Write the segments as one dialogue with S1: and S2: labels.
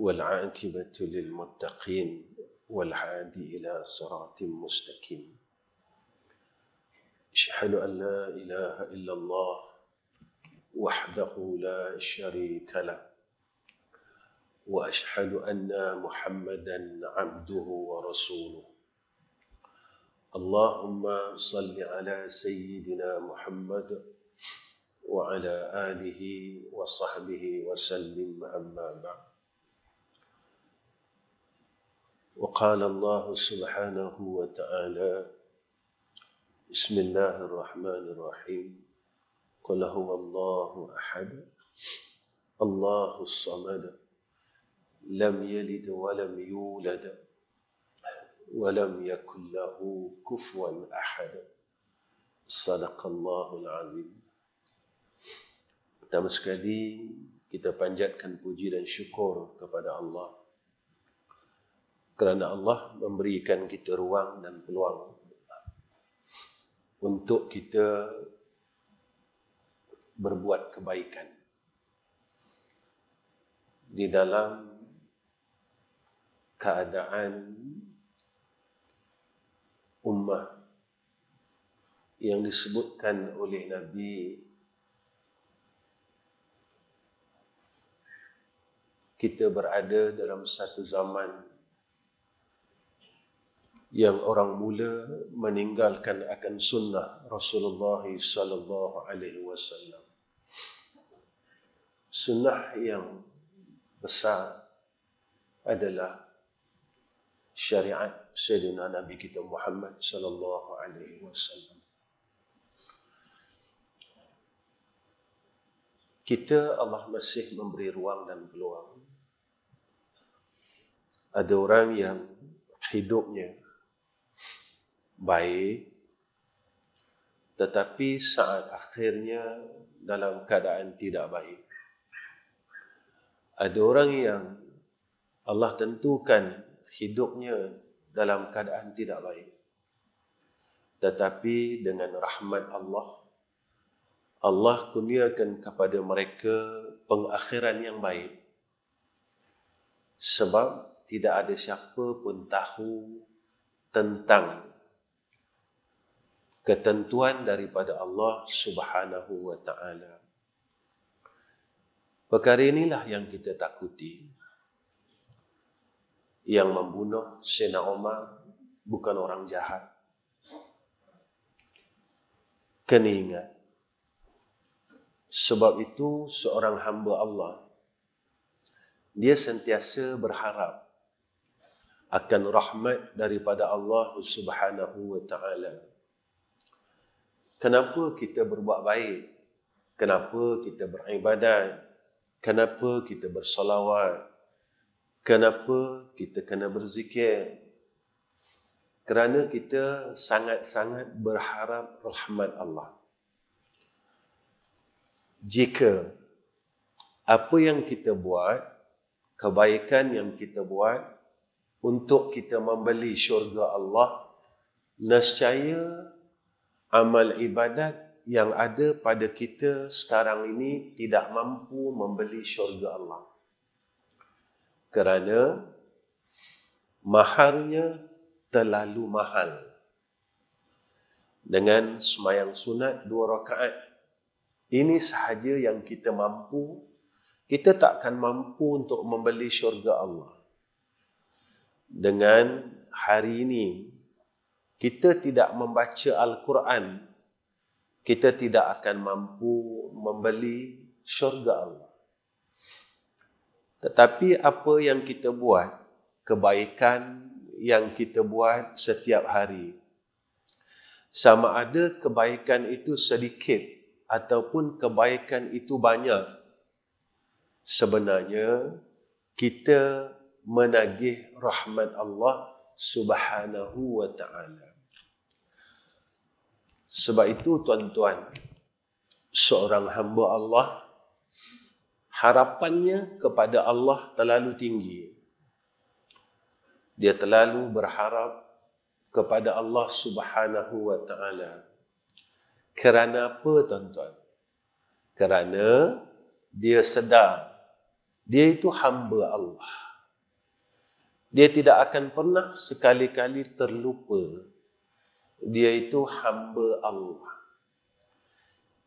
S1: والعاقبة للمتقين والهادي إلى صراط مستقيم. أشهد أن لا إله إلا الله وحده لا شريك له وأشهد أن محمدا عبده ورسوله. اللهم صل على سيدنا محمد وعلى آله وصحبه وسلم. أما بعد. وقال الله سبحانه وتعالى: بسم الله الرحمن الرحيم. قل هو الله أحد الله الصمد لم يلد ولم يولد ولم يكن له كفوا أحد. صدق الله العظيم. Pertama sekali kita panjatkan puji dan syukur kepada Allah kerana Allah memberikan kita ruang dan peluang untuk kita berbuat kebaikan di dalam keadaan ummah yang disebutkan oleh Nabi, kita berada dalam satu zaman yang orang mula meninggalkan akan sunnah Rasulullah sallallahu alaihi wasallam. Sunnah yang besar adalah syariat Sayyidina Nabi kita Muhammad sallallahu alaihi wasallam. Kita, Allah masih memberi ruang dan peluang. Ada orang yang hidupnya baik, tetapi saat akhirnya dalam keadaan tidak baik. Ada orang yang Allah tentukan hidupnya dalam keadaan tidak baik, tetapi dengan rahmat Allah, Allah kurniakan kepada mereka pengakhiran yang baik. Sebab tidak ada siapa pun tahu tentang ketentuan daripada Allah Subhanahu wa ta'ala. Perkara inilah yang kita takuti. Yang membunuh Sayyidina Umar bukan orang jahat. Kena ingat. Sebab itu seorang hamba Allah, dia sentiasa berharap akan rahmat daripada Allah Subhanahu wa ta'ala. Kenapa kita berbuat baik? Kenapa kita beribadat? Kenapa kita bersalawat? Kenapa kita kena berzikir? Kerana kita sangat-sangat berharap rahmat Allah. Jika apa yang kita buat, kebaikan yang kita buat untuk kita membeli syurga Allah, nescaya amal ibadat yang ada pada kita sekarang ini tidak mampu membeli syurga Allah. Kerana maharnya terlalu mahal. Dengan sembahyang sunat 2 rakaat, ini sahaja yang kita mampu. Kita takkan mampu untuk membeli syurga Allah. Dengan hari ini, kita tidak membaca Al-Quran, kita tidak akan mampu membeli syurga Allah. Tetapi apa yang kita buat, kebaikan yang kita buat setiap hari, sama ada kebaikan itu sedikit ataupun kebaikan itu banyak, sebenarnya kita menagih rahmat Allah Subhanahu wa ta'ala. Sebab itu tuan-tuan, seorang hamba Allah, harapannya kepada Allah terlalu tinggi. Dia terlalu berharap kepada Allah Subhanahu wa ta'ala. Kerana apa, tuan-tuan? Kerana dia sedar dia itu hamba Allah. dia tidak akan pernah sekali-kali terlupa dia itu hamba Allah.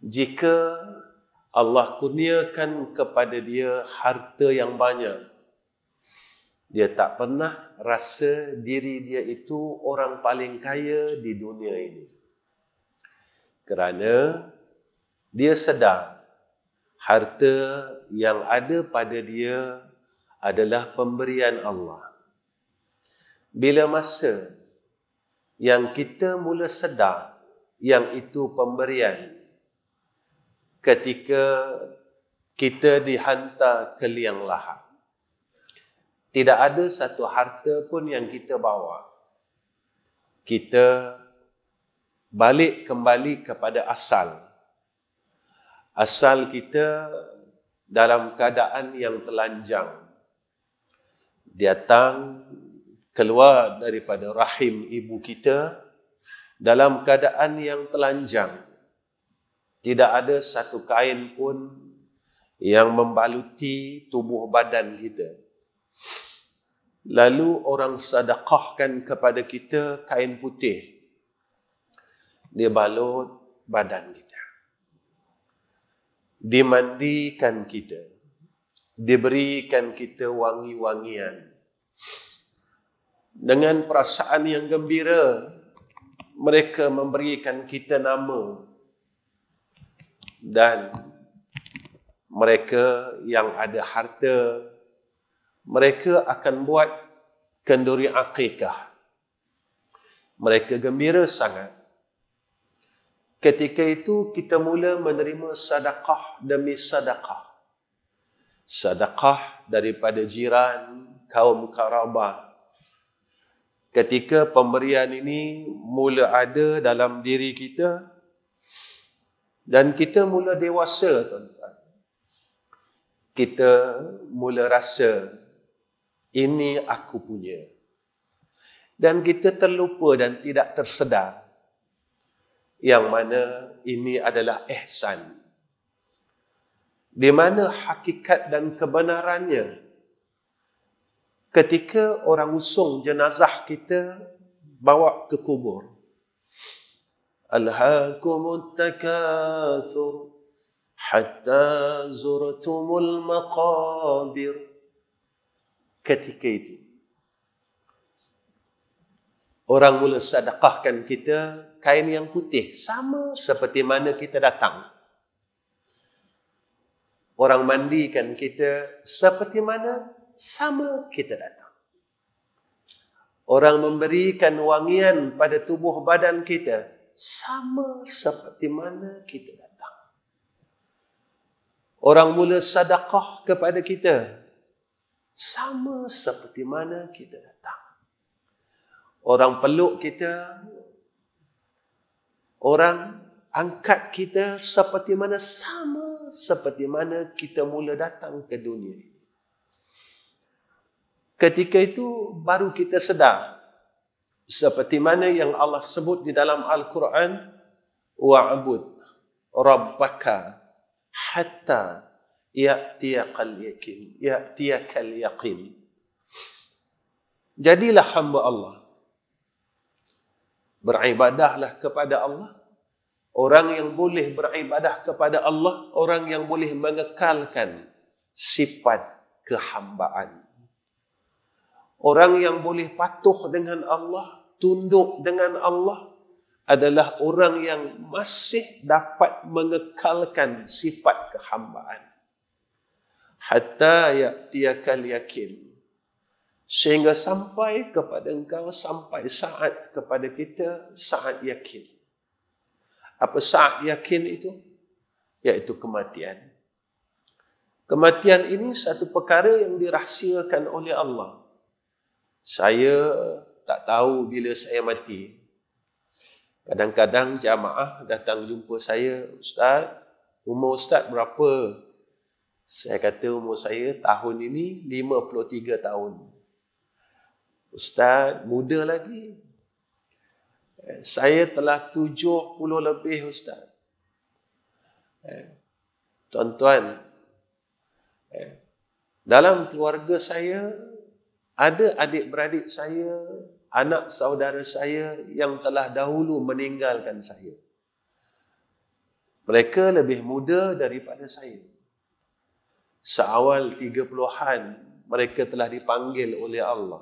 S1: Jika Allah kurniakan kepada dia harta yang banyak, dia tak pernah rasa diri dia itu orang paling kaya di dunia ini. Kerana dia sedar harta yang ada pada dia adalah pemberian Allah. Bila masa yang kita mula sedar yang itu pemberian, ketika kita dihantar ke liang lahat, tidak ada satu harta pun yang kita bawa. Kita balik kembali kepada asal. Asal kita dalam keadaan yang telanjang. Datang keluar daripada rahim ibu kita dalam keadaan yang telanjang. Tidak ada satu kain pun yang membaluti tubuh badan kita. Lalu orang sedekahkan kepada kita kain putih. Dia balut badan kita. Dimandikan kita. Diberikan kita wangi-wangian. Dengan perasaan yang gembira, mereka memberikan kita nama. Dan mereka yang ada harta, mereka akan buat kenduri akikah. Mereka gembira sangat. Ketika itu kita mula menerima sedekah demi sedekah. Sedekah daripada jiran, kaum kerabat. Ketika pemberian ini mula ada dalam diri kita dan kita mula dewasa, tuan-tuan. Kita mula rasa ini aku punya. Dan kita terlupa dan tidak tersedar yang mana ini adalah ihsan. Di mana hakikat dan kebenarannya ketika orang usung jenazah kita bawa ke kubur. Alhaakumut takatsur hatta zurtumul maqabir. Ketika itu orang mula sedekahkan kita kain yang putih sama seperti mana kita datang. Orang mandikan kita seperti mana sama kita datang. Orang memberikan wangian pada tubuh badan kita sama seperti mana kita datang. Orang mula sedekah kepada kita sama seperti mana kita datang. Orang peluk kita, orang angkat kita seperti mana sama seperti mana kita mula datang ke dunia ini. Ketika itu baru kita sedar seperti mana yang Allah sebut di dalam Al-Quran, wa'bud rabbaka hatta ya'tiyakal yaqin. Jadilah hamba Allah. Beribadahlah kepada Allah. Orang yang boleh beribadah kepada Allah, orang yang boleh mengekalkan sifat kehambaan. Orang yang boleh patuh dengan Allah, tunduk dengan Allah, adalah orang yang masih dapat mengekalkan sifat kehambaan. Hatta ya'tiyakal yakin. Sehingga sampai kepada engkau, sampai saat kepada kita, saat yakin. Apa saat yakin itu? Iaitu kematian. Kematian ini satu perkara yang dirahsiakan oleh Allah. Saya tak tahu bila saya mati. Kadang-kadang jamaah datang jumpa saya, Ustaz, umur Ustaz berapa? Saya kata umur saya tahun ini 53 tahun. Ustaz, muda lagi. Saya telah 70 lebih, Ustaz. Tuan-tuan, dalam keluarga saya ada adik-beradik saya, anak saudara saya yang telah dahulu meninggalkan saya. Mereka lebih muda daripada saya. Seawal 30-an, mereka telah dipanggil oleh Allah.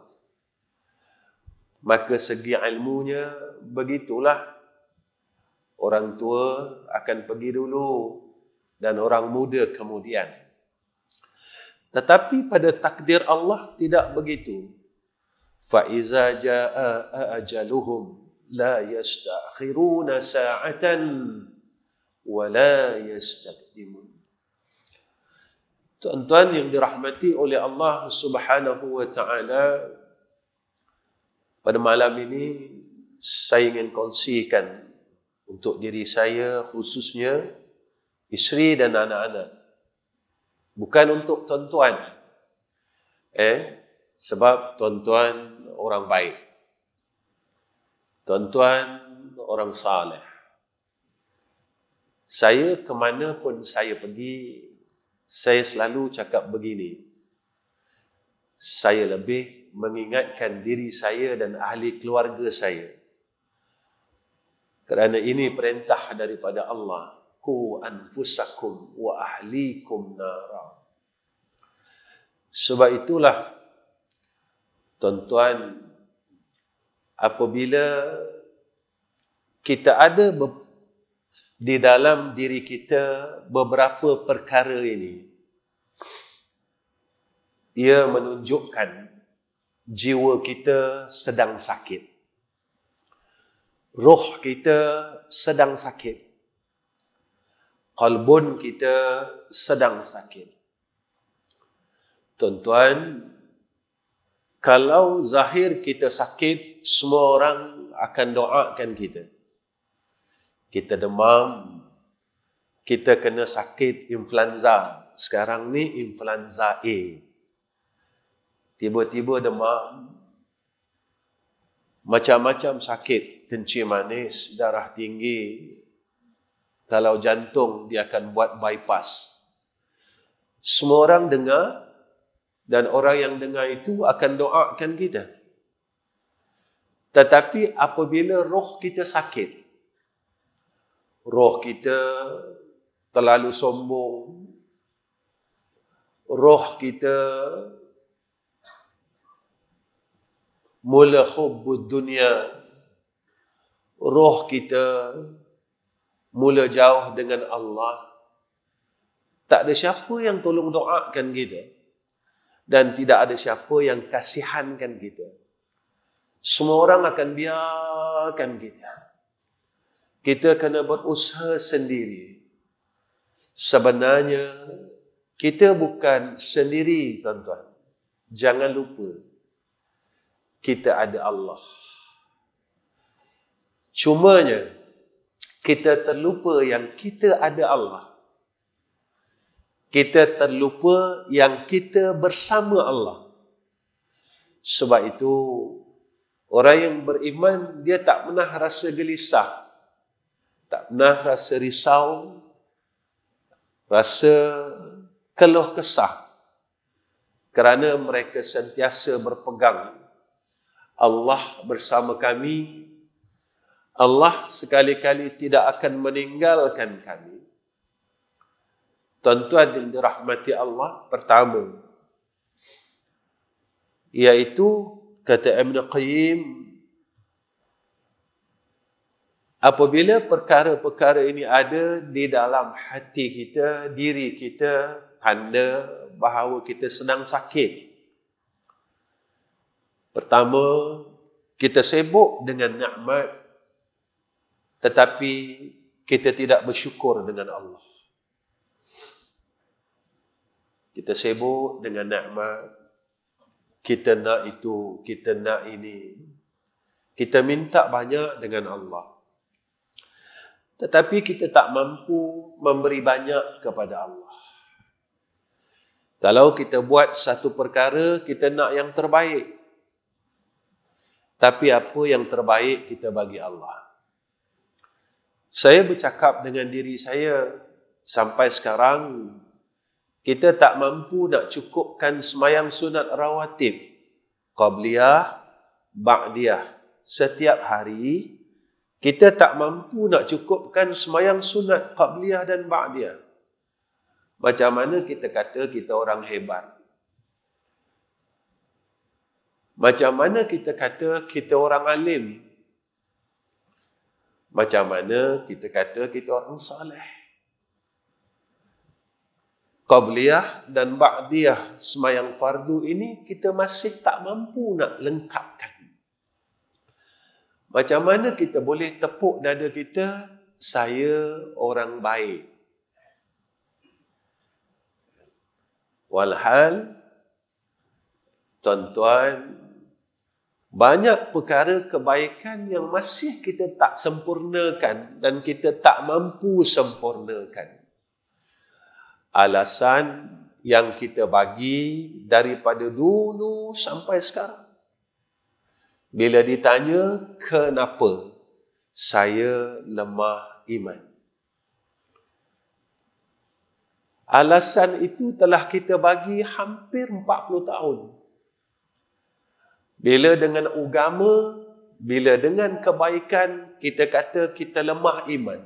S1: Maka segi ilmunya, begitulah. Orang tua akan pergi dulu dan orang muda kemudian. Tetapi pada takdir Allah tidak begitu. فَإِذَا جَاءَ أَجَلُهُمْ لَا يَسْتَأْخِرُونَ سَاعَةً وَلَا يَسْتَقْدِمُونَ. Tuan-tuan yang dirahmati oleh Allah Subhanahu wa taala, pada malam ini saya ingin kongsikan untuk diri saya khususnya, isteri dan anak-anak. Bukan untuk tuan-tuan. Sebab tuan-tuan orang baik. Tuan-tuan orang saleh. Saya kemana pun saya pergi, saya selalu cakap begini. Saya lebih mengingatkan diri saya dan ahli keluarga saya. Kerana ini perintah daripada Allah. Qu anfusakum wa ahlikum nara. Sebab itulah, tuan-tuan, apabila kita ada di dalam diri kita beberapa perkara ini, ia menunjukkan jiwa kita sedang sakit. Roh kita sedang sakit. Qalbun kita sedang sakit. Tuan-tuan, kalau zahir kita sakit, semua orang akan doakan kita. Kita demam, kita kena sakit influenza. Sekarang ni influenza A. Tiba-tiba demam, macam-macam sakit, kencing manis, darah tinggi. Kalau jantung, dia akan buat bypass. Semua orang dengar, dan orang yang dengar itu akan doakan kita. Tetapi apabila roh kita sakit, roh kita terlalu sombong, roh kita mula hubbud dunia, roh kita mula jauh dengan Allah, tak ada siapa yang tolong doakan kita, dan tidak ada siapa yang kasihankan kita. Semua orang akan biarkan kita. Kita kena berusaha sendiri. Sebenarnya kita bukan sendiri, tuan-tuan. Jangan lupa, kita ada Allah. Cumanya kita terlupa yang kita ada Allah. Kita terlupa yang kita bersama Allah. Sebab itu, orang yang beriman, dia tak pernah rasa gelisah. Tak pernah rasa risau. Rasa keluh kesah. Kerana mereka sentiasa berpegang. Allah bersama kami. Allah sekali-kali tidak akan meninggalkan kami. Tuan-tuan yang dirahmati Allah, pertama, iaitu, kata Ibn Qayyim, apabila perkara-perkara ini ada di dalam hati kita, diri kita, tanda bahawa kita sedang sakit. Pertama, kita sibuk dengan nikmat, tetapi kita tidak bersyukur dengan Allah. Kita sibuk dengan nikmat, kita nak itu, kita nak ini. Kita minta banyak dengan Allah. Tetapi kita tak mampu memberi banyak kepada Allah. Kalau kita buat satu perkara, kita nak yang terbaik. Tapi apa yang terbaik kita bagi Allah. Saya bercakap dengan diri saya, sampai sekarang, kita tak mampu nak cukupkan semayang sunat rawatib. qabliyah, ba'diyah. Setiap hari kita tak mampu nak cukupkan sembahyang sunat qabliyah dan ba'diyah. Macam mana kita kata kita orang hebat? Macam mana kita kata kita orang alim? Macam mana kita kata kita orang saleh? Qabliyah dan ba'diyah sembahyang fardu ini kita masih tak mampu nak lengkapkan. Macam mana kita boleh tepuk dada kita, saya orang baik? Walhal, tuan-tuan, banyak perkara kebaikan yang masih kita tak sempurnakan dan kita tak mampu sempurnakan. Alasan yang kita bagi daripada dulu sampai sekarang. Bila ditanya, kenapa saya lemah iman? Alasan itu telah kita bagi hampir 40 tahun. Bila dengan agama, bila dengan kebaikan, kita kata kita lemah iman.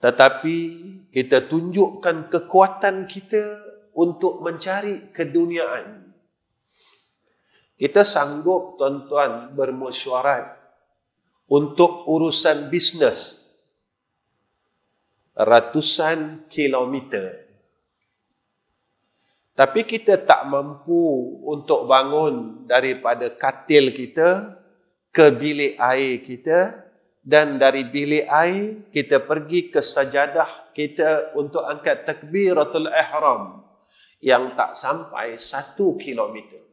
S1: Tetapi kita tunjukkan kekuatan kita untuk mencari keduniaan. Kita sanggup, tuan-tuan, bermesyuarat untuk urusan bisnes ratusan kilometer. Tapi kita tak mampu untuk bangun daripada katil kita ke bilik air kita, dan dari bilik air kita pergi ke sajadah kita untuk angkat takbiratul ihram yang tak sampai 1 kilometer.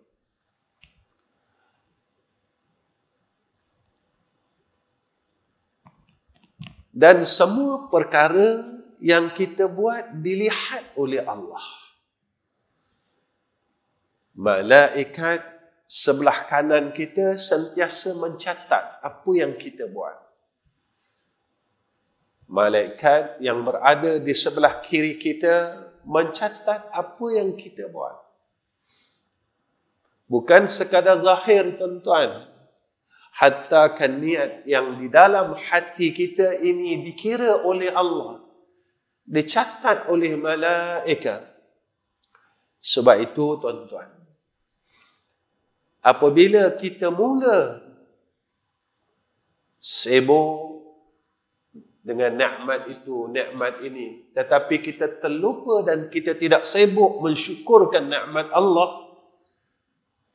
S1: Dan semua perkara yang kita buat dilihat oleh Allah. Malaikat sebelah kanan kita sentiasa mencatat apa yang kita buat. Malaikat yang berada di sebelah kiri kita mencatat apa yang kita buat. Bukan sekadar zahir, tuan-tuan. Hatta kan niat yang di dalam hati kita ini dikira oleh Allah. Dicatat oleh malaikat. Sebab itu, tuan-tuan, apabila kita mula sibuk dengan nikmat itu, nikmat ini, tetapi kita terlupa dan kita tidak sibuk mensyukurkan nikmat Allah,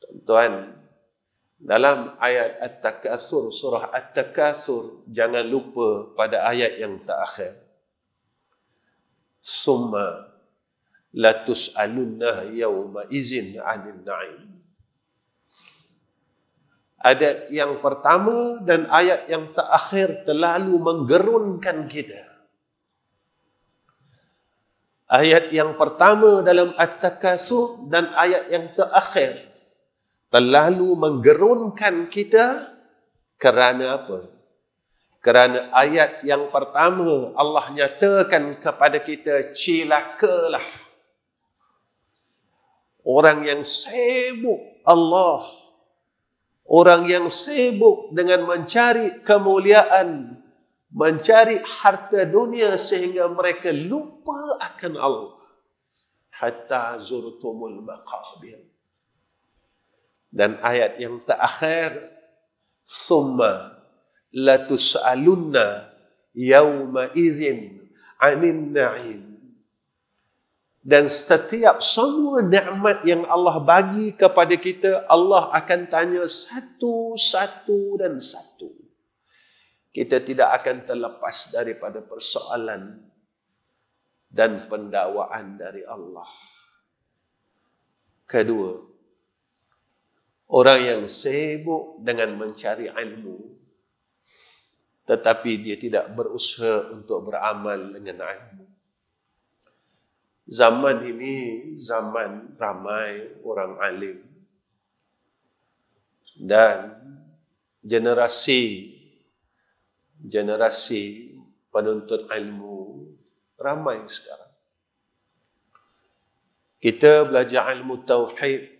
S1: tuan-tuan, dalam ayat At-Takasur, surah At-Takasur, jangan lupa pada ayat yang terakhir. Summa latus'alunna yawma izin 'anil na'im. Ayat yang pertama dan ayat yang terakhir terlalu menggerunkan kita. Ayat yang pertama dalam At-Takasur dan ayat yang terakhir terlalu menggerunkan kita. Kerana apa? Kerana ayat yang pertama Allah nyatakan kepada kita, cilakalah orang yang sibuk Allah, orang yang sibuk dengan mencari kemuliaan, mencari harta dunia sehingga mereka lupa akan Allah. Hatta zurtumul maqabir. Dan ayat yang terakhir, summa latus'alunna yawma idzin 'anil na'im. Dan setiap semua nikmat yang Allah bagi kepada kita, Allah akan tanya satu-satu dan satu. Kita tidak akan terlepas daripada persoalan dan pendakwaan dari Allah. Kedua, orang yang sibuk dengan mencari ilmu, tetapi dia tidak berusaha untuk beramal dengan ilmu. Zaman ini zaman ramai orang alim. Dan generasi penuntut ilmu ramai sekarang. Kita belajar ilmu tauhid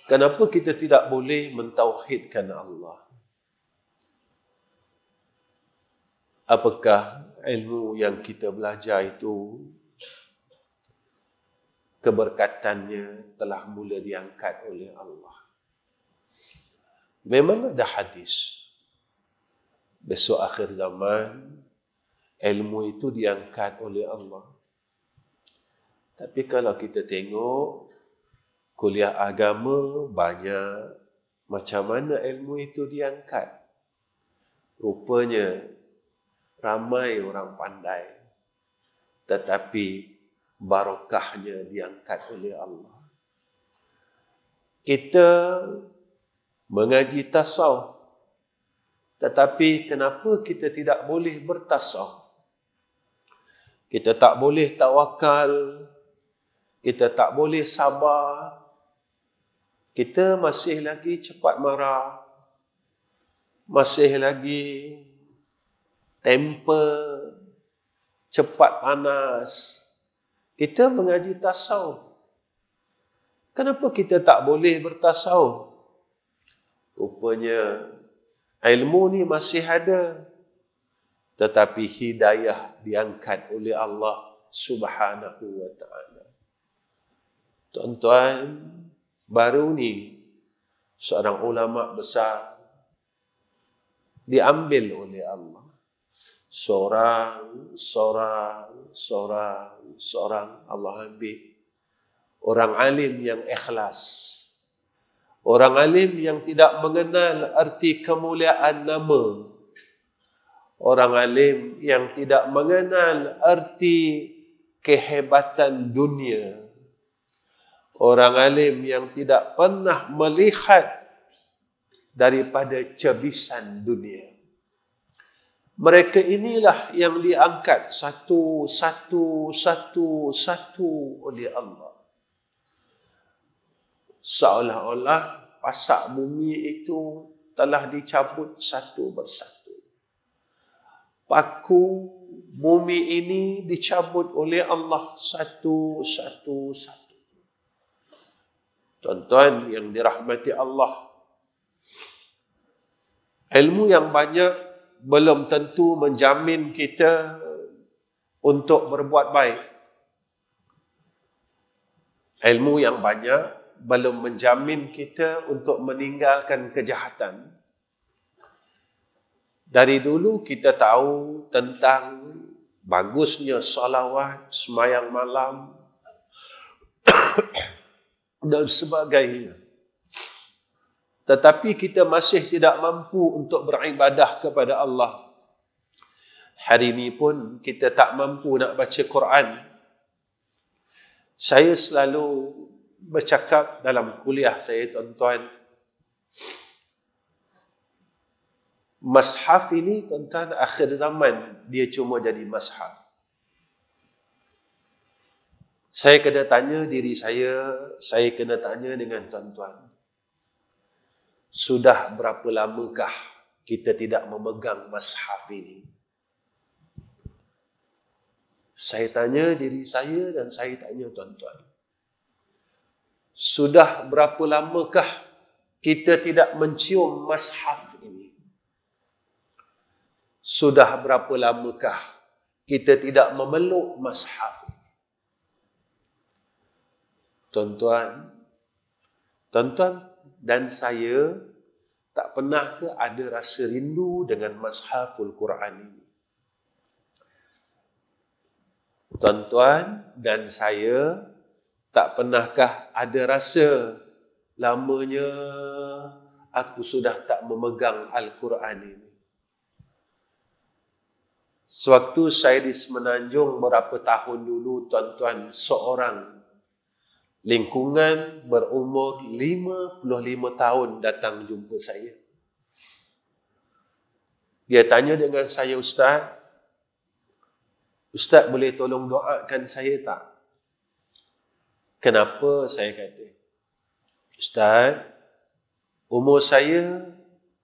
S1: Kenapa kita tidak boleh mentauhidkan Allah? Apakah ilmu yang kita belajar itu keberkatannya telah mula diangkat oleh Allah? Memang ada hadis, besok akhir zaman ilmu itu diangkat oleh Allah. Tapi kalau kita tengok kuliah agama banyak, macam mana ilmu itu diangkat? Rupanya ramai orang pandai, tetapi barakahnya diangkat oleh Allah. Kita mengaji tasawuf, tetapi kenapa kita tidak boleh bertasawuf? Kita tak boleh tawakal, kita tak boleh sabar, kita masih lagi cepat marah, masih lagi temper, cepat panas. Kita mengaji tasawuf. Kenapa kita tak boleh bertasawuf? Rupanya ilmu ni masih ada, tetapi hidayah diangkat oleh Allah Subhanahu wa ta'ala. Tuan-tuan, baru ni seorang ulama besar diambil oleh Allah. Seorang Allah ambil. Orang alim yang ikhlas. Orang alim yang tidak mengenal arti kemuliaan nama. Orang alim yang tidak mengenal arti kehebatan dunia. Orang alim yang tidak pernah melihat daripada cebisan dunia. Mereka inilah yang diangkat satu oleh Allah. Seolah-olah pasak bumi itu telah dicabut satu persatu. Paku bumi ini dicabut oleh Allah satu. Tuan-tuan yang dirahmati Allah, ilmu yang banyak belum tentu menjamin kita untuk berbuat baik. Ilmu yang banyak belum menjamin kita untuk meninggalkan kejahatan. Dari dulu kita tahu tentang bagusnya salawat, sembahyang malam dan sebagainya. Tetapi kita masih tidak mampu untuk beribadah kepada Allah. Hari ini pun kita tak mampu nak baca Quran. Saya selalu bercakap dalam kuliah saya, tuan-tuan, mashaf ini, tuan-tuan, akhir zaman dia cuma jadi mashaf. Saya kena tanya diri saya kena tanya dengan tuan-tuan. Sudah berapa lamakah kita tidak memegang mashaf ini? Saya tanya diri saya dan saya tanya tuan-tuan. Sudah berapa lamakah kita tidak mencium mashaf ini? Sudah berapa lamakah kita tidak memeluk mashaf ini? Tuan-tuan dan saya tak pernah ke ada rasa rindu dengan mashaful Quran ini? Tuan-tuan dan saya tak pernahkah ada rasa lamanya aku sudah tak memegang Al-Quran ini? Sewaktu saya di Semenanjung berapa tahun dulu, tuan-tuan, seorang lingkungan berumur 55 tahun datang jumpa saya. Dia tanya dengan saya, Ustaz boleh tolong doakan saya tak? Kenapa? Saya kata, Ustaz, umur saya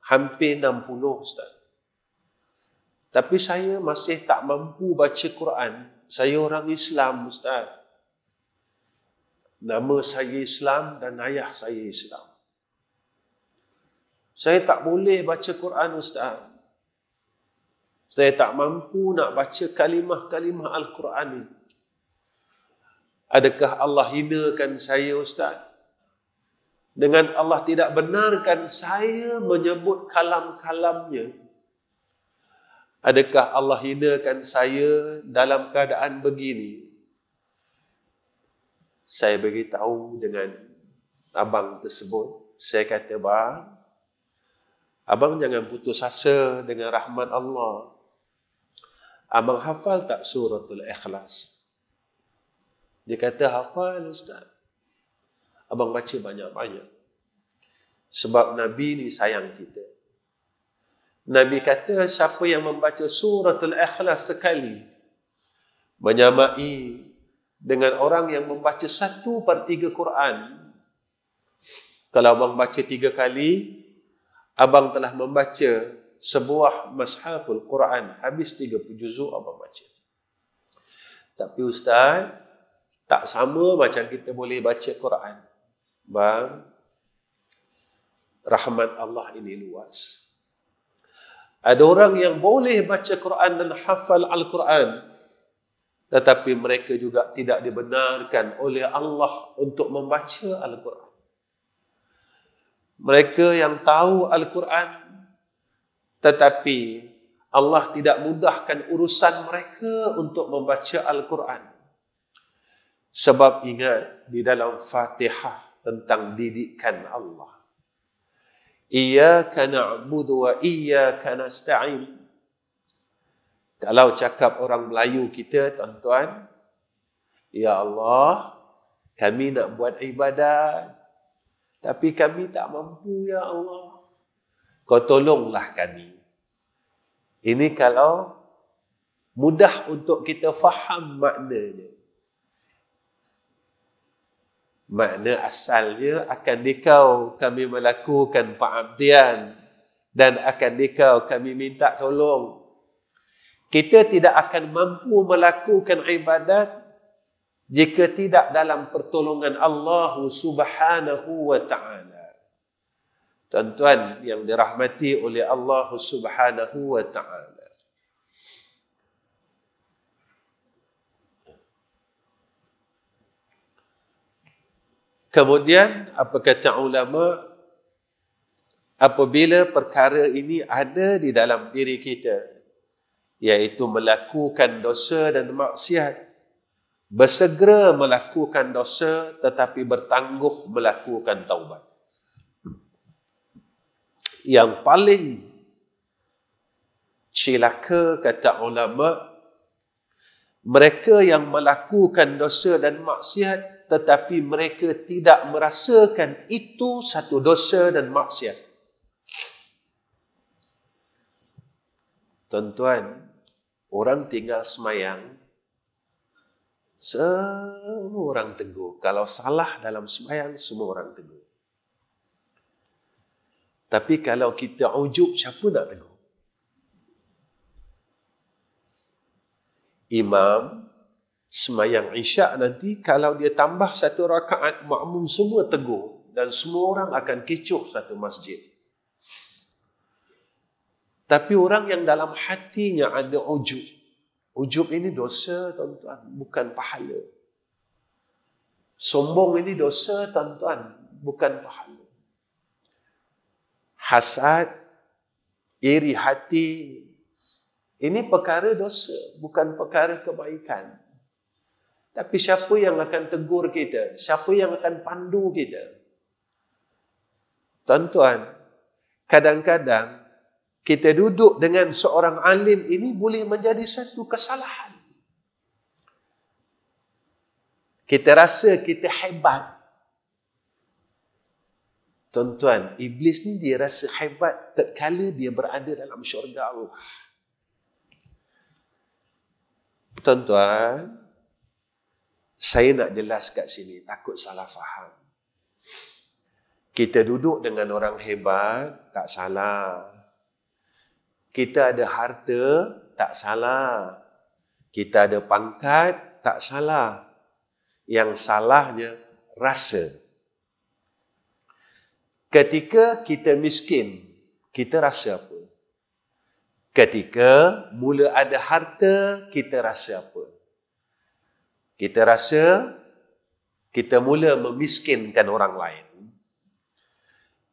S1: hampir 60, Ustaz. Tapi saya masih tak mampu baca Quran. Saya orang Islam, Ustaz. nama saya Islam dan ayah saya Islam. Saya tak boleh baca Quran, Ustaz. Saya tak mampu nak baca kalimah-kalimah Al-Quran ini. Adakah Allah hinakan saya, Ustaz? Dengan Allah tidak benarkan saya menyebut kalam-kalamnya. Adakah Allah hinakan saya dalam keadaan begini? Saya beritahu dengan abang tersebut. Saya kata, bang, abang jangan putus asa dengan rahmat Allah. Abang hafal tak suratul Ikhlas? Dia kata, hafal, Ustaz. Abang baca banyak-banyak. Sebab Nabi ni sayang kita. Nabi kata, siapa yang membaca suratul Ikhlas sekali, menyamai dengan orang yang membaca 1/3 Quran. Kalau abang baca 3 kali, abang telah membaca sebuah mashaful Quran. Habis 30 juzuk abang baca. Tapi Ustaz, tak sama macam kita boleh baca Quran. Bang, rahmat Allah ini luas. Ada orang yang boleh baca Quran dan hafal Al-Quran, tetapi mereka juga tidak dibenarkan oleh Allah untuk membaca Al-Quran. Mereka yang tahu Al-Quran, tetapi Allah tidak mudahkan urusan mereka untuk membaca Al-Quran. Sebab ingat di dalam Fatihah tentang didikan Allah. Iyyaka na'budu wa iyyaka nasta'in. Kalau cakap orang Melayu kita, tuan-tuan, ya Allah, kami nak buat ibadat, tapi kami tak mampu, ya Allah. Kau tolonglah kami. Ini kalau mudah untuk kita faham maknanya. Makna asalnya, akan dikau kami melakukan pengabdian dan akan dikau kami minta tolong. Kita tidak akan mampu melakukan ibadat jika tidak dalam pertolongan Allah Subhanahu wa ta'ala. Tuan-tuan yang dirahmati oleh Allah Subhanahu wa ta'ala. Kemudian, apa kata ulama? Apabila perkara ini ada di dalam diri kita, iaitu melakukan dosa dan maksiat, bersegera melakukan dosa tetapi bertangguh melakukan taubat. Yang paling celaka, kata ulama, mereka yang melakukan dosa dan maksiat tetapi mereka tidak merasakan itu satu dosa dan maksiat. Tuan-tuan, orang tinggal semayang, semua orang tegur. Kalau salah dalam semayang, semua orang tegur. Tapi kalau kita ujub, siapa nak tegur? Imam semayang Isyak nanti, kalau dia tambah 1 rakaat, makmum semua tegur dan semua orang akan kecoh satu masjid. Tapi orang yang dalam hatinya ada ujub. Ujub ini dosa, tuan-tuan, bukan pahala. Sombong ini dosa, tuan-tuan, bukan pahala. Hasad, iri hati, ini perkara dosa, bukan perkara kebaikan. Tapi siapa yang akan tegur kita? Siapa yang akan pandu kita? Tuan-tuan, kadang-kadang kita duduk dengan seorang alim ini boleh menjadi satu kesalahan. Kita rasa kita hebat. Tuan-tuan, iblis ni dia rasa hebat tatkala dia berada dalam syurga Allah. Tuan-tuan, saya nak jelas kat sini, takut salah faham. Kita duduk dengan orang hebat, tak salah. Kita ada harta, tak salah. Kita ada pangkat, tak salah. Yang salahnya, rasa. Ketika kita miskin, kita rasa apa? Ketika mula ada harta, kita rasa apa? Kita rasa kita mula memiskinkan orang lain.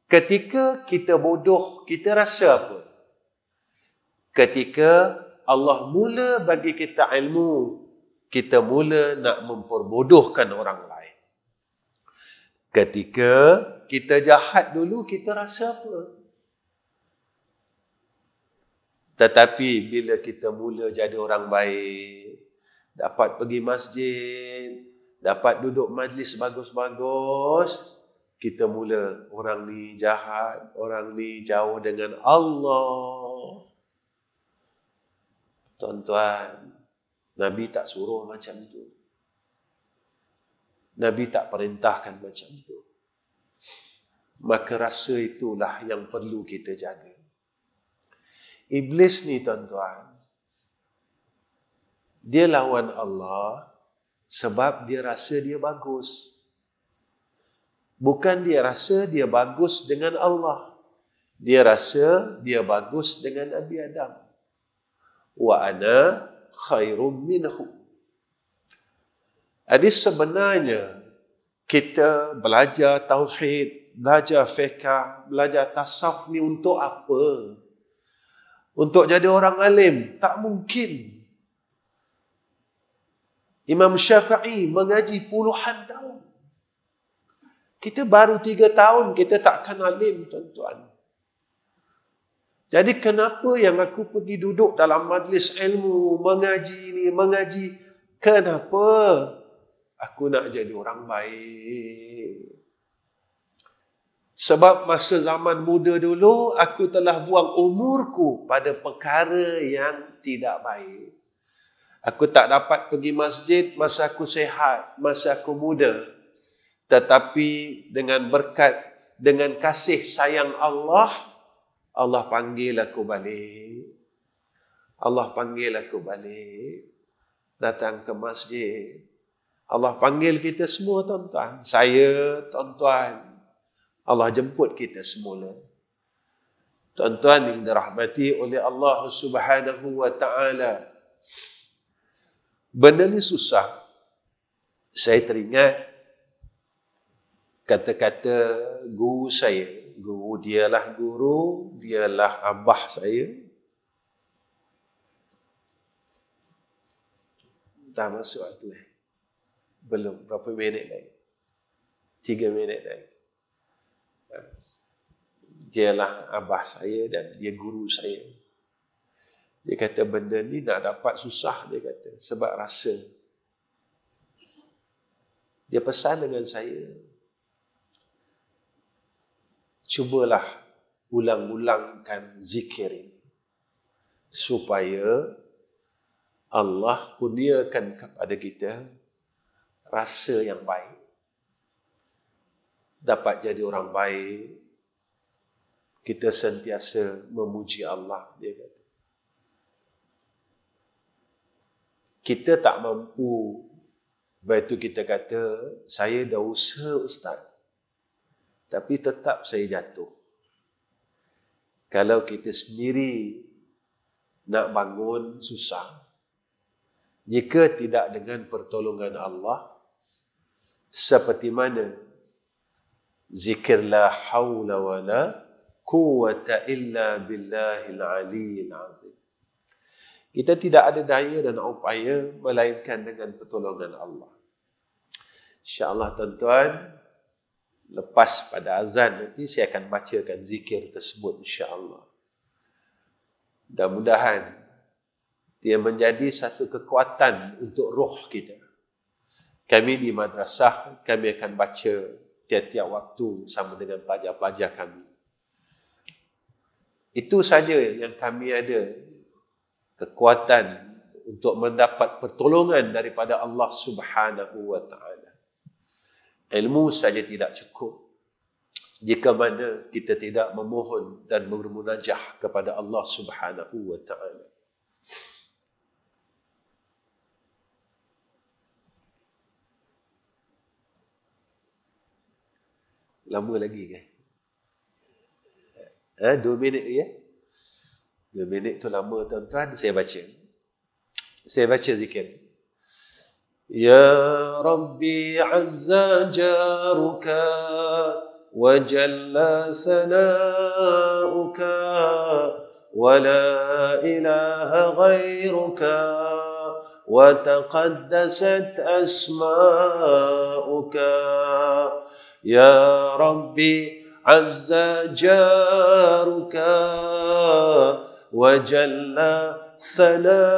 S1: Ketika kita bodoh, kita rasa apa? Ketika Allah mula bagi kita ilmu, kita mula nak memperbodohkan orang lain. Ketika kita jahat dulu, kita rasa apa? Tetapi bila kita mula jadi orang baik, dapat pergi masjid, dapat duduk majlis bagus-bagus, kita mula orang ni jahat, orang ni jauh dengan Allah. Tuan-tuan, Nabi tak suruh macam tu. Nabi tak perintahkan macam tu. Maka rasa itulah yang perlu kita jaga. Iblis ni tuan-tuan, dia lawan Allah sebab dia rasa dia bagus. Bukan dia rasa dia bagus dengan Allah. Dia rasa dia bagus dengan Nabi Adam. Wa ana khairum minhu. Jadi sebenarnya kita belajar tauhid, belajar fiqh, belajar tasawuf ni untuk apa? Untuk jadi orang alim? Tak mungkin. Imam Syafi'i mengaji puluhan tahun. Kita baru 3 tahun, kita takkan alim, tuan-tuan. Jadi kenapa yang aku pergi duduk dalam majlis ilmu, mengaji ni, mengaji? Kenapa? Aku nak jadi orang baik. Sebab masa zaman muda dulu, aku telah buang umurku pada perkara yang tidak baik. Aku tak dapat pergi masjid masa aku sehat, masa aku muda. Tetapi dengan berkat, dengan kasih sayang Allah, Allah panggil aku balik. Allah panggil aku balik. Datang ke masjid. Allah panggil kita semua, tuan-tuan. Saya, tuan-tuan. Allah jemput kita semula. Tuan-tuan yang dirahmati oleh Allah Subhanahu wa ta'ala. Benda ni susah. Saya teringat kata-kata guru saya. Guru dialah guru, dialah abah saya. Dah masuk waktu belum, berapa minit lagi? 3 minit lagi. Dialah abah saya dan dia guru saya. Dia kata benda ni nak dapat susah, dia kata, sebab rasa. Dia pesan dengan saya, cubalah ulang-ulangkan zikir ini, supaya Allah kurniakan kepada kita rasa yang baik. Dapat jadi orang baik, kita sentiasa memuji Allah, dia kata. Kita tak mampu, sebab itu kita kata, saya dah usaha Ustaz, tapi tetap saya jatuh. Kalau kita sendiri nak bangun, susah. Jika tidak dengan pertolongan Allah, seperti mana zikir la hawla wa la quwwata illa billahil aliyyil azim. Kita tidak ada daya dan upaya melainkan dengan pertolongan Allah. InsyaAllah tuan-tuan, lepas pada azan nanti saya akan bacakan zikir tersebut insyaAllah. Mudah-mudahan dia menjadi satu kekuatan untuk roh kita. Kami di madrasah, kami akan baca tiap-tiap waktu sama dengan pelajar-pelajar kami. Itu saja yang kami ada kekuatan untuk mendapat pertolongan daripada Allah Subhanahu wa ta'ala. Ilmu saja tidak cukup jika mana kita tidak memohon dan bermunajah kepada Allah Subhanahu wa ta'ala. Lama lagi kan? 2 minit ya? 2 minit tu lama tuan-tuan. Saya baca zikir. Ya Rabbi azza jaruka wa jalla sana'uka wa la ilaha ghairuka wa taqaddasat asma'uka ya Rabbi azza jaruka wa jalla sana'uka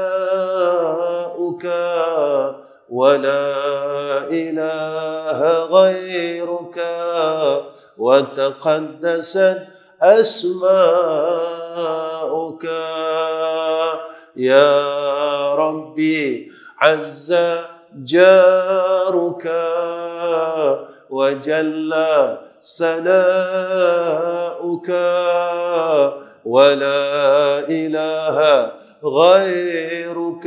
S1: ولا إله غيرك وتقدست أسماؤك يا ربي عز جارك وجل ثناؤك ولا إله غيرك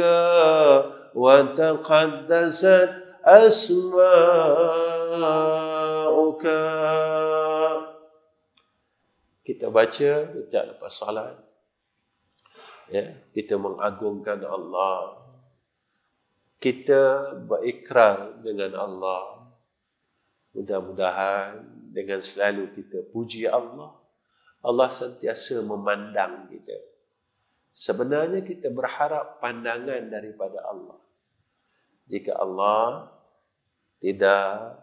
S1: وتقدست أسماؤك. Kita baca setiap lepas salat, ya, kita mengagungkan Allah, kita berikrar dengan Allah. Mudah-mudahan dengan selalu kita puji Allah, Allah sentiasa memandang kita. Sebenarnya kita berharap pandangan daripada Allah. Jika Allah tidak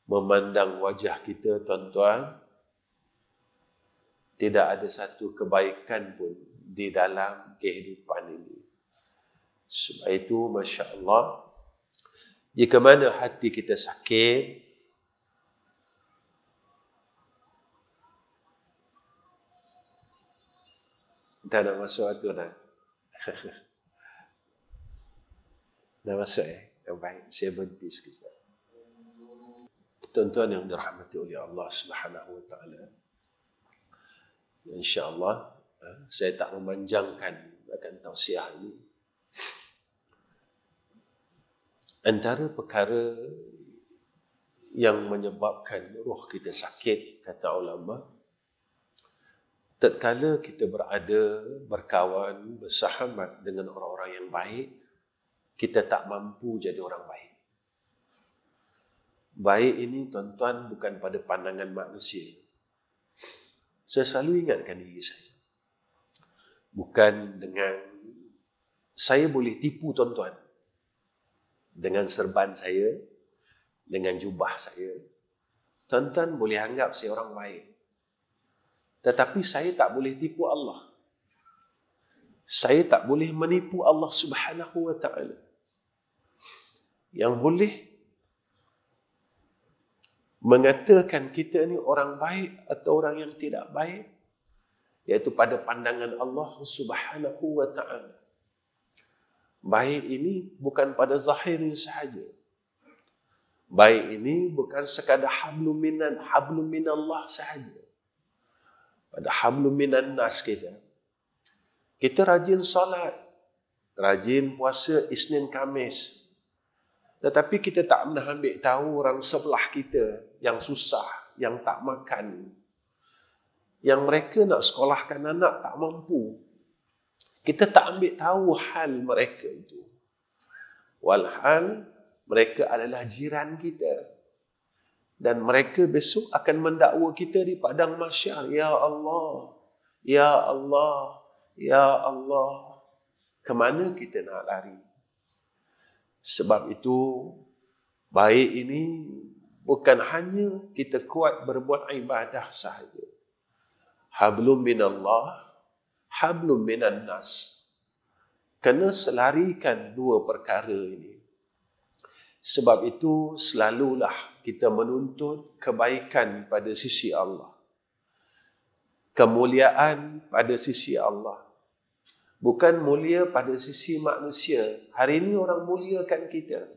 S1: memandang wajah kita, tuan-tuan, tidak ada satu kebaikan pun di dalam kehidupan ini. Sebab itu, Masya Allah, jika mana hati kita sakit, dah nak masuk tu dah. Dah masuk Baik, saya berhenti sekejap. Tuan-tuan yang dirahmati oleh Allah Subhanahu Wa Taala, insya-Allah saya tak memanjangkan akan tausiah ini. Antara perkara yang menyebabkan roh kita sakit, kata ulama, tatkala kita berada, berkawan, bersahabat dengan orang-orang yang baik, kita tak mampu jadi orang baik. Baik ini, tuan-tuan, bukan pada pandangan manusia. Saya selalu ingatkan diri saya. Bukan dengan, saya boleh tipu tuan-tuan. Dengan serban saya, dengan jubah saya, tuan-tuan boleh anggap saya orang baik. Tetapi saya tak boleh tipu Allah. Saya tak boleh menipu Allah Subhanahu Wa Taala. Yang boleh mengatakan kita ni orang baik atau orang yang tidak baik, iaitu pada pandangan Allah Subhanahu Wa Taala. Baik ini bukan pada zahirnya sahaja. Baik ini bukan sekadar hablum minallah sahaja. Pada hablum minan nas kita. Kita rajin salat, rajin puasa Isnin Khamis. Tetapi kita tak pernah ambil tahu orang sebelah kita yang susah, yang tak makan, yang mereka nak sekolahkan anak tak mampu. Kita tak ambil tahu hal mereka itu. Walhal mereka adalah jiran kita. Dan mereka besok akan mendakwa kita di padang mahsyar. Ya Allah, Ya Allah, Ya Allah. Kemana kita nak lari? Sebab itu, baik ini bukan hanya kita kuat berbuat ibadah sahaja. Hablum minallah, hablum minan nas. Kena selarikan dua perkara ini. Sebab itu, selalulah kita menuntut kebaikan pada sisi Allah. Kemuliaan pada sisi Allah. Bukan mulia pada sisi manusia. Hari ini orang muliakan kita.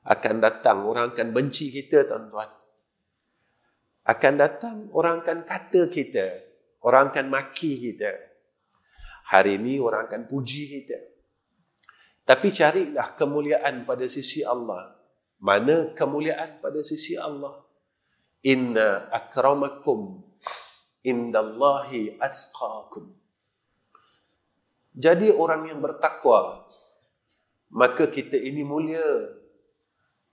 S1: Akan datang, orang akan benci kita, tuan-tuan. Akan datang, orang akan kata kita. Orang akan maki kita. Hari ini orang akan puji kita. Tapi carilah kemuliaan pada sisi Allah. Mana kemuliaan pada sisi Allah? Inna akramakum indallahi atqakum. Jadi orang yang bertakwa, maka kita ini mulia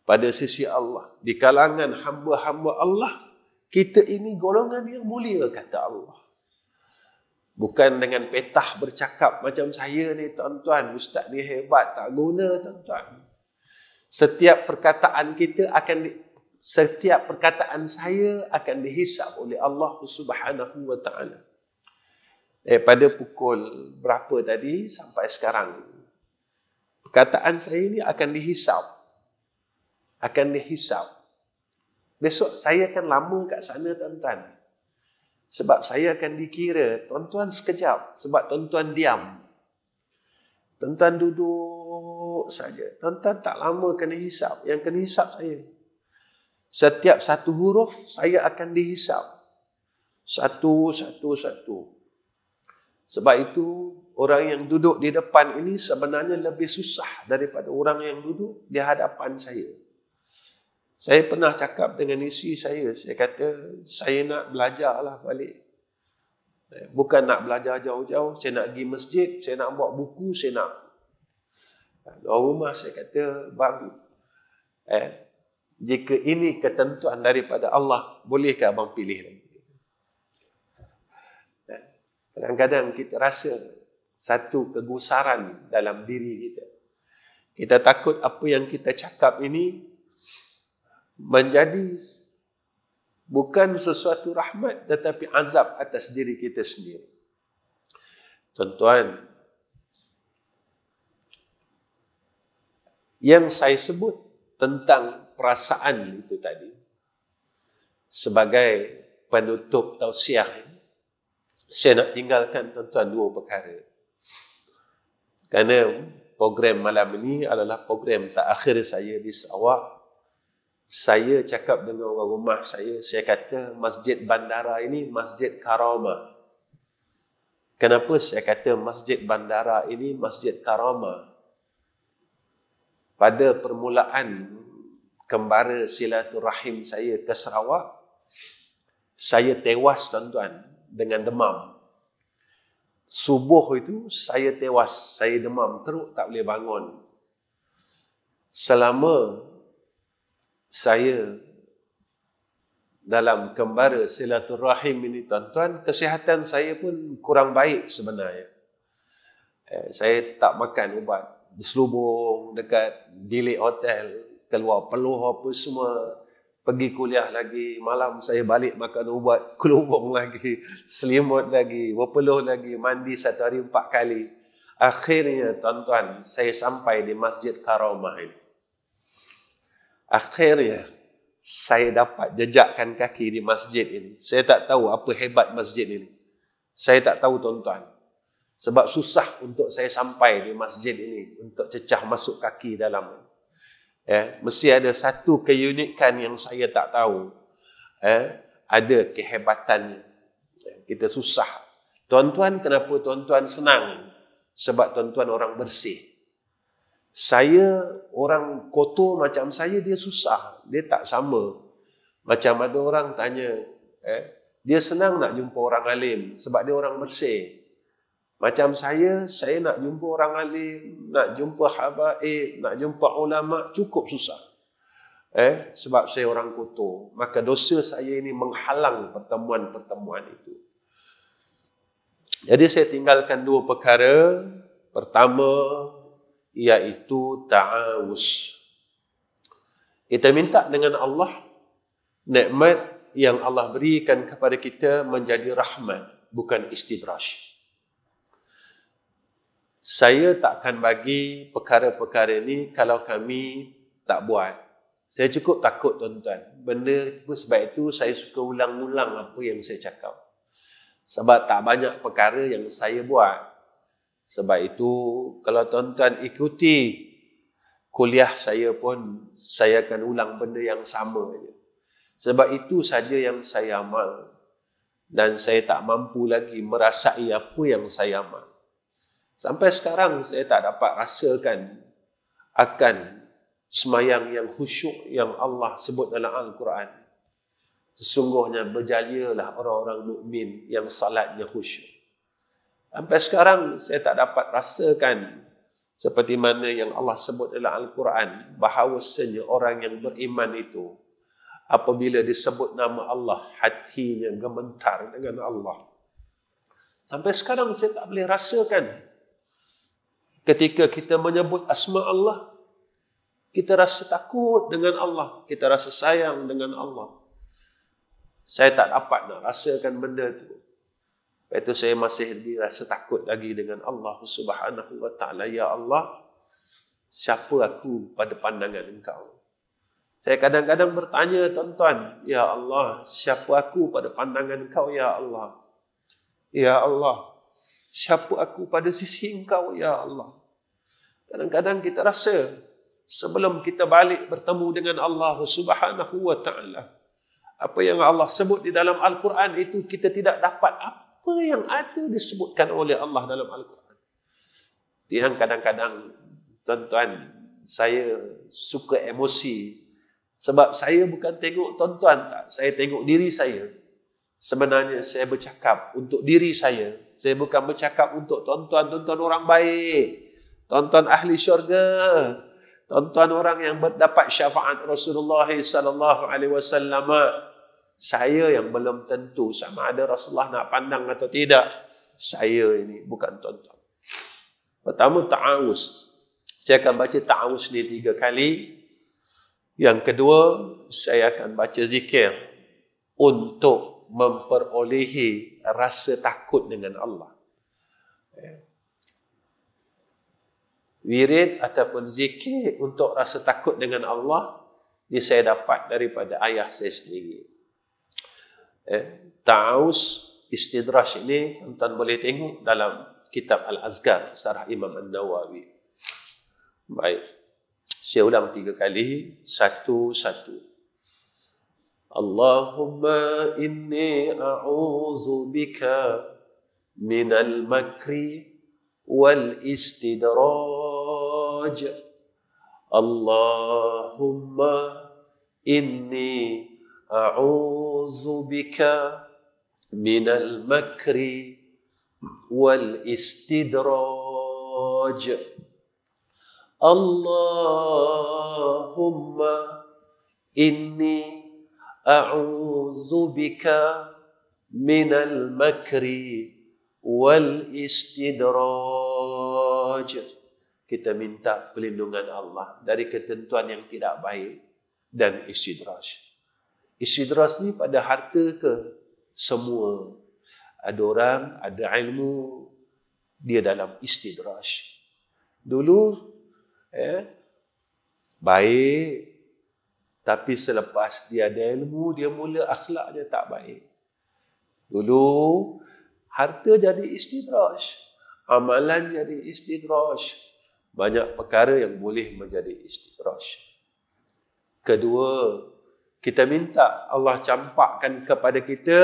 S1: pada sisi Allah. Di kalangan hamba-hamba Allah, kita ini golongan yang mulia, kata Allah. Bukan dengan petah bercakap macam saya ni, tuan-tuan, ustaz ni hebat, tak guna, tuan-tuan. Setiap perkataan saya akan dihisap oleh Allah Subhanahu wa taala. Pada pukul berapa tadi sampai sekarang, perkataan saya ni akan dihisap. Besok saya akan lama kat sana, tuan-tuan. Sebab saya akan dikira, tuan-tuan sekejap, sebab tuan-tuan diam. Tuan-tuan duduk saja. Tuan-tuan tak lama kena hisap. Yang kena hisap saya. Setiap satu huruf saya akan dihisap. Satu. Sebab itu orang yang duduk di depan ini sebenarnya lebih susah daripada orang yang duduk di hadapan saya. Saya pernah cakap dengan isteri saya kata, saya nak belajarlah balik. Bukan nak belajar jauh-jauh, saya nak pergi masjid, saya nak bawa buku, saya nak. Luar rumah saya kata, bang, jika ini ketentuan daripada Allah, bolehkah abang pilih lagi? Kadang-kadang kita rasa satu kegusaran dalam diri kita. Kita takut apa yang kita cakap ini menjadi bukan sesuatu rahmat, tetapi azab atas diri kita sendiri. Tuan-tuan, yang saya sebut tentang perasaan itu tadi, sebagai penutup tausiah, saya nak tinggalkan tuan-tuan dua perkara. Kerana program malam ini adalah program terakhir saya di Sarawak. Saya cakap dengan orang rumah saya kata Masjid Bandara ini Masjid Karamah. Kenapa saya kata Masjid Bandara ini Masjid Karamah? Pada permulaan kembara silaturahim saya ke Sarawak, saya tewas, tuan-tuan, dengan demam. Subuh itu saya tewas, saya demam teruk, tak boleh bangun. Selama saya dalam kembara silaturahim ini, tuan-tuan, kesihatan saya pun kurang baik sebenarnya. Saya tak makan ubat, berselubung dekat bilik hotel, keluar peluh apa semua, pergi kuliah lagi, malam saya balik makan ubat, kelubung lagi, selimut lagi, berpeluh lagi, mandi 1 hari 4 kali. Akhirnya, tuan-tuan, saya sampai di Masjid Karamah ini. Akhirnya, saya dapat jejakkan kaki di masjid ini. Saya tak tahu apa hebat masjid ini. Saya tak tahu, tuan-tuan. Sebab susah untuk saya sampai di masjid ini, untuk cecah masuk kaki dalam. Mesti ada satu keunikan yang saya tak tahu. Ada kehebatannya. Kita susah. Tuan-tuan, kenapa tuan-tuan senang? Sebab tuan-tuan orang bersih. Saya, orang kotor macam saya, dia susah. Dia tak sama. Macam ada orang tanya, dia senang nak jumpa orang alim sebab dia orang bersih. Macam saya nak jumpa orang alim, nak jumpa habaib, nak jumpa ulama, cukup susah. Sebab saya orang kotor. Maka dosa saya ini menghalang pertemuan-pertemuan itu. Jadi saya tinggalkan dua perkara. Pertama, iaitu ta'awus. Kita minta dengan Allah, nikmat yang Allah berikan kepada kita menjadi rahmat, bukan istidraj. Saya takkan bagi perkara-perkara ini kalau kami tak buat. Saya cukup takut, tuan-tuan. Benda itu, sebab itu saya suka ulang-ulang apa yang saya cakap. Sebab tak banyak perkara yang saya buat. Sebab itu, kalau tuan-tuan ikuti kuliah saya pun, saya akan ulang benda yang sama saja. Sebab itu saja yang saya amal. Dan saya tak mampu lagi merasai apa yang saya amal. Sampai sekarang, saya tak dapat rasakan akan semayang yang khusyuk yang Allah sebut dalam Al-Quran. Sesungguhnya berjalialah orang-orang mukmin yang salatnya khusyuk. Sampai sekarang saya tak dapat rasakan seperti mana yang Allah sebut dalam Al-Quran, bahawasanya orang yang beriman itu apabila disebut nama Allah, hatinya gemetar dengan Allah. Sampai sekarang saya tak boleh rasakan ketika kita menyebut asma Allah, kita rasa takut dengan Allah, kita rasa sayang dengan Allah. Saya tak dapat nak rasakan benda itu. Itu saya masih dirasa takut lagi dengan Allah Subhanahu wa ta'ala. Ya Allah, siapa aku pada pandangan Engkau? Saya kadang-kadang bertanya, tuan-tuan, Ya Allah, siapa aku pada pandangan Engkau, Ya Allah? Ya Allah, siapa aku pada sisi Engkau, Ya Allah? Kadang-kadang kita rasa, sebelum kita balik bertemu dengan Allah Subhanahu wa ta'ala, apa yang Allah sebut di dalam Al-Quran itu kita tidak dapat apa yang ada disebutkan oleh Allah dalam Al-Quran. Yang kadang-kadang, tuan-tuan, saya suka emosi. Sebab saya bukan tengok tuan-tuan, tak. Saya tengok diri saya. Sebenarnya saya bercakap untuk diri saya. Saya bukan bercakap untuk tuan-tuan, tuan-tuan orang baik, tuan-tuan ahli syurga, tuan-tuan orang yang mendapat syafaat Rasulullah sallallahu alaihi wasallam. Saya yang belum tentu sama ada Rasulullah nak pandang atau tidak. Saya ini bukan tuan-tuan. Pertama, ta'awuz. Saya akan baca ta'awuz ni 3 kali. Yang kedua, saya akan baca zikir untuk memperolehi rasa takut dengan Allah. Wirid ataupun zikir untuk rasa takut dengan Allah, ini saya dapat daripada ayah saya sendiri. Ta'awuz istidraj ini tuan-tuan boleh tengok dalam kitab Al-Azkar Syarah Imam An-Nawawi. Baik, saya ulang 3 kali, satu-satu. Allahumma inni a'udzu bika minal makri wal istidraj. Allahumma inni a'udzu bika minal makri wal istidraj. Allahumma inni a'udzu bika minal makri wal istidraj. Kita minta perlindungan Allah dari ketentuan yang tidak baik dan istidraj. Istidraj ni pada harta ke? Semua. Ada orang, ada ilmu, dia dalam istidraj. Dulu baik, tapi selepas dia ada ilmu, dia mula akhlak dia tak baik. Dulu harta jadi istidraj, amalan jadi istidraj. Banyak perkara yang boleh menjadi istidraj. Kedua, kita minta Allah campakkan kepada kita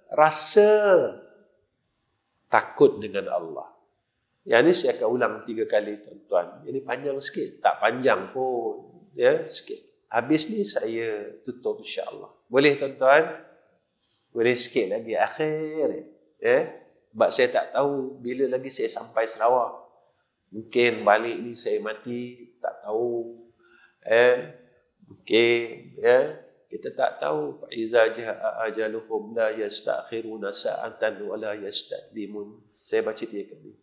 S1: rasa takut dengan Allah. Yang ini saya akan ulang 3 kali, tuan-tuan. Ini panjang sikit, tak panjang pun, ya, sikit. Habis ni saya tutup insya-Allah. Boleh, tuan-tuan? Boleh sikit lagi akhir, ya. Sebab saya tak tahu bila lagi saya sampai Sarawak. Mungkin balik ni saya mati, tak tahu. Mungkin, ya, kita tak tahu. Fa iza jaa ajaluhum la yastakhiruna sa'atan wa la yastaqdimun. Saya baca 3 kali.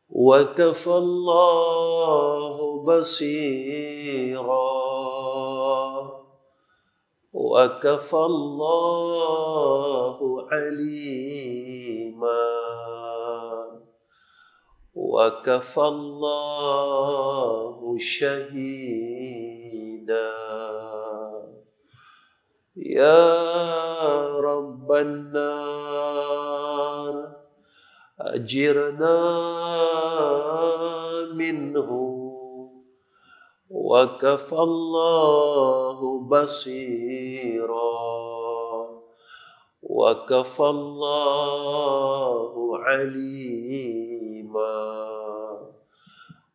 S1: Wa kafallahu basira wa kafallahu alima wa kafallahu shahida. Ya Rabban nar ajirna minhu wa kafallahu basira wa kafallahu alima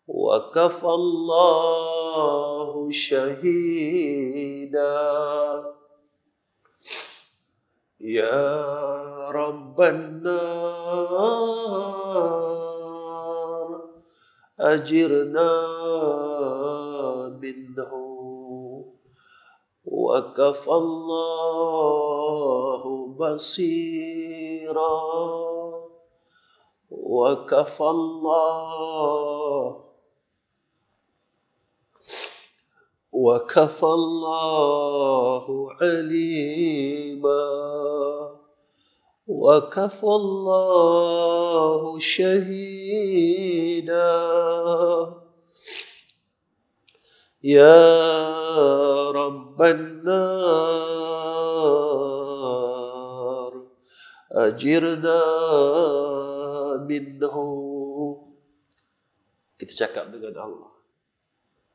S1: wa kafallahu shahida. شهيدا يا رب النار أجرنا منه وكفى الله بصيرا وكفى الله عليما وكفى الله شهيدا يا رب النار أجرنا منه. Kita cakap dengan Allah,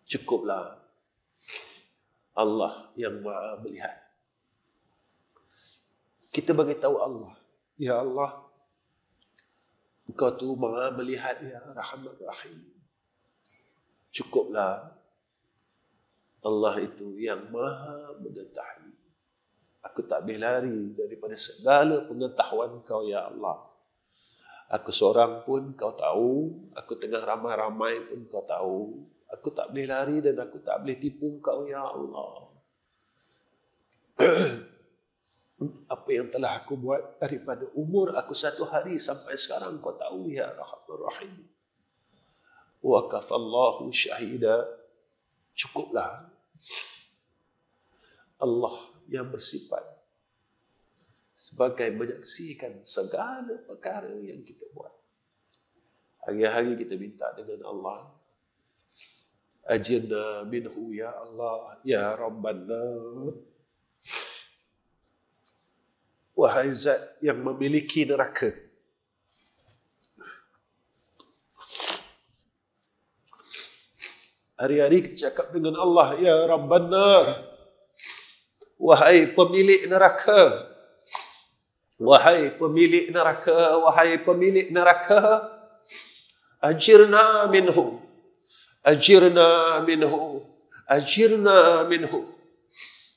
S1: cukuplah Allah yang Maha melihat. Kita bagi tahu Allah, ya Allah, Engkau tu Maha melihat, ya Rahman Rahim. Cukuplah Allah itu yang Maha mengetahui. Aku tak boleh lari daripada segala pengetahuan Kau, ya Allah. Aku seorang pun Kau tahu, aku tengah ramai-ramai pun Kau tahu. Aku tak boleh lari dan aku tak boleh tipu Kau, ya Allah. Apa yang telah aku buat daripada umur aku 1 hari sampai sekarang Kau tahu, ya Rahman Rahim. Wa kafallahu syahida. Cukuplah Allah yang bersifat sebagai menyaksikan segala perkara yang kita buat. Hari-hari kita minta dengan Allah, ajirna minhu ya Allah, ya Rabban nar. Wahai zat yang memiliki neraka, hari-hari kita cakap dengan Allah, ya Rabban nar. Wahai pemilik neraka, wahai pemilik neraka, wahai pemilik neraka, ajirna minhu, ajirna minhu, ajirna minhu.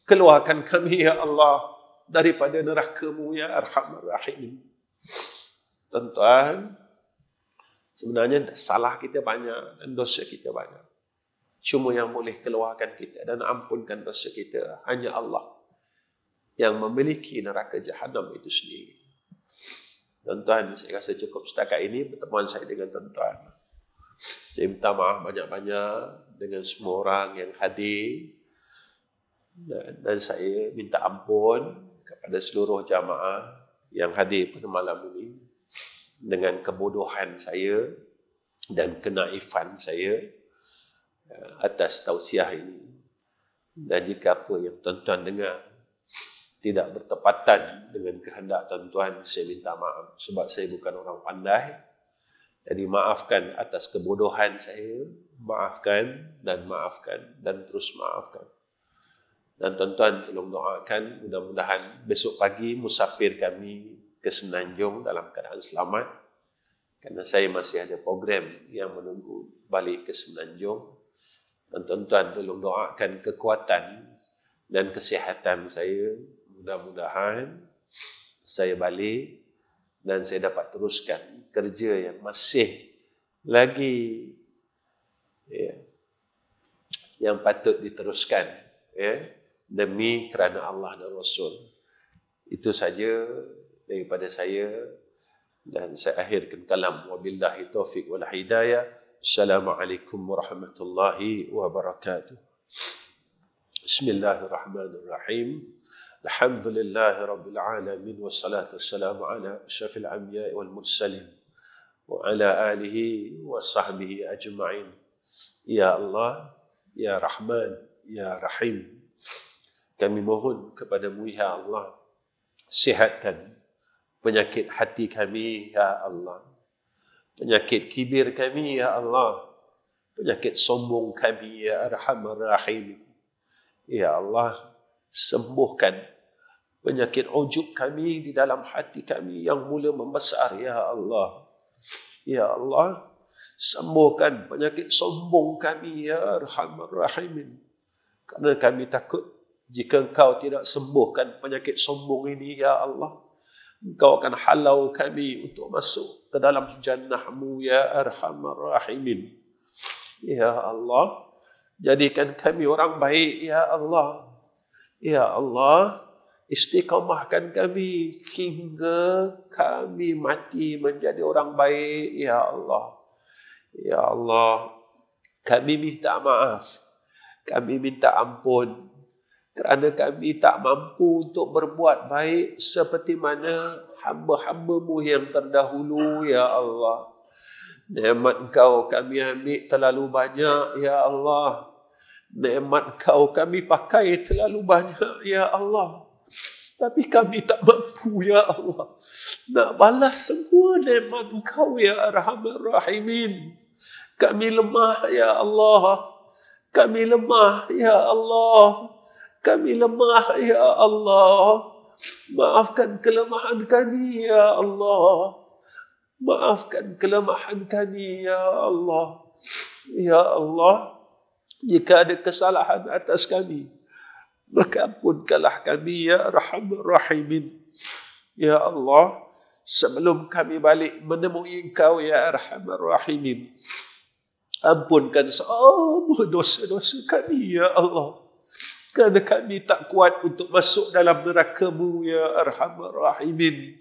S1: Keluarkan kami, ya Allah, daripada neraka-Mu, ya Arhamar Rahim. Tuan-tuan, sebenarnya salah kita banyak dan dosa kita banyak. Cuma yang boleh keluarkan kita dan ampunkan dosa kita hanya Allah yang memiliki neraka Jahannam itu sendiri. Tuan-tuan, saya rasa cukup setakat ini pertemuan saya dengan tuan-tuan. Saya minta maaf banyak-banyak dengan semua orang yang hadir, dan saya minta ampun kepada seluruh jamaah yang hadir pada malam ini dengan kebodohan saya dan kenaifan saya atas tausiah ini. Dan jika apa yang tuan-tuan dengar tidak bertepatan dengan kehendak tuan-tuan, saya minta maaf sebab saya bukan orang pandai. Jadi maafkan atas kebodohan saya, maafkan dan terus maafkan. Dan tuan-tuan tolong doakan mudah-mudahan besok pagi musafir kami ke Semenanjung dalam keadaan selamat, kerana saya masih ada program yang menunggu balik ke Semenanjung. Dan tuan-tuan tolong doakan kekuatan dan kesihatan saya. Mudah-mudahan saya balik dan saya dapat teruskan kerja yang masih lagi yang patut diteruskan, demi kerana Allah dan Rasul. Itu saja daripada saya, dan saya akhirkan kalam. Wabillahi taufiq wal hidayah. Assalamualaikum warahmatullahi wabarakatuh. Bismillahirrahmanirrahim. Alhamdulillahi rabbil alamin, wassalatu wassalamu ala asyrafil anbiya'i wal mursalin wa ala alihi wa sahbihi ajma'in. Ya Allah, ya Rahman, ya Rahim, kami mohon kepadamu, ya Allah, sihatkan penyakit hati kami, ya Allah, penyakit kibir kami, ya Allah, penyakit sombong kami, ya Arhamar Rahim. Ya Allah, sembuhkan penyakit ujub kami di dalam hati kami yang mula membesar, ya Allah. Ya Allah, sembuhkan penyakit sombong kami, ya Arhamar Rahim. Kerana kami takut Jika Engkau tidak sembuhkan penyakit sombong ini, ya Allah, Engkau akan halau kami untuk masuk ke dalam jannah-Mu, ya Arhamar Rahimin. Ya Allah, jadikan kami orang baik, ya Allah. Ya Allah, istiqamahkan kami hingga kami mati menjadi orang baik, ya Allah. Ya Allah, kami minta maaf, kami minta ampun, kerana kami tak mampu untuk berbuat baik seperti mana hamba-hamba-Mu yang terdahulu, ya Allah. Nikmat Engkau kami ambil terlalu banyak, ya Allah. Nikmat Engkau kami pakai terlalu banyak, ya Allah. Tapi kami tak mampu, ya Allah, nak balas semua nikmat Engkau, ya Arhamar Rahimin. Kami lemah, ya Allah. Kami lemah, ya Allah. Kami lemah, ya Allah. Maafkan kelemahan kami, ya Allah. Maafkan kelemahan kami, ya Allah. Ya Allah, jika ada kesalahan atas kami, maka ampunkanlah kami, ya Arhamar Rahimin. Ya Allah, sebelum kami balik menemui Engkau, ya Arhamar Rahimin, ampunkan semua dosa-dosa kami, ya Allah. Kerana kami tak kuat untuk masuk dalam neraka-Mu, ya Arhamar Rahimin.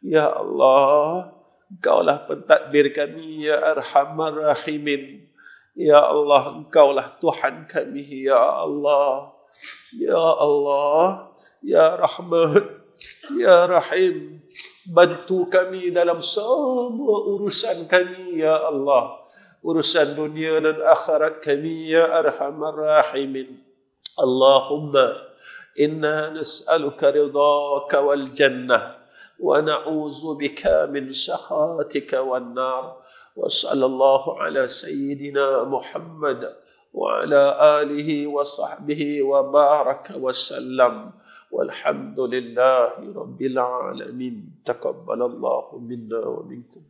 S1: Ya Allah, Engkaulah pentadbir kami, ya Arhamar Rahimin. Ya Allah, Engkaulah Tuhan kami, ya Allah. Ya Allah, ya Rahman, ya Rahim. Bantu kami dalam semua urusan kami, ya Allah. Urusan dunia dan akhirat kami, ya Arhamar Rahimin. Allahumma inna nas'aluka ridhaka wal jannah wa na'udzu bika min sakhatika wan nar. Wa sallallahu ala sayyidina Muhammad wa ala alihi wa sahbihi wa baraka wa sallam. Walhamdulillahi rabbil alamin. Taqabbalallahu minna wa minkum.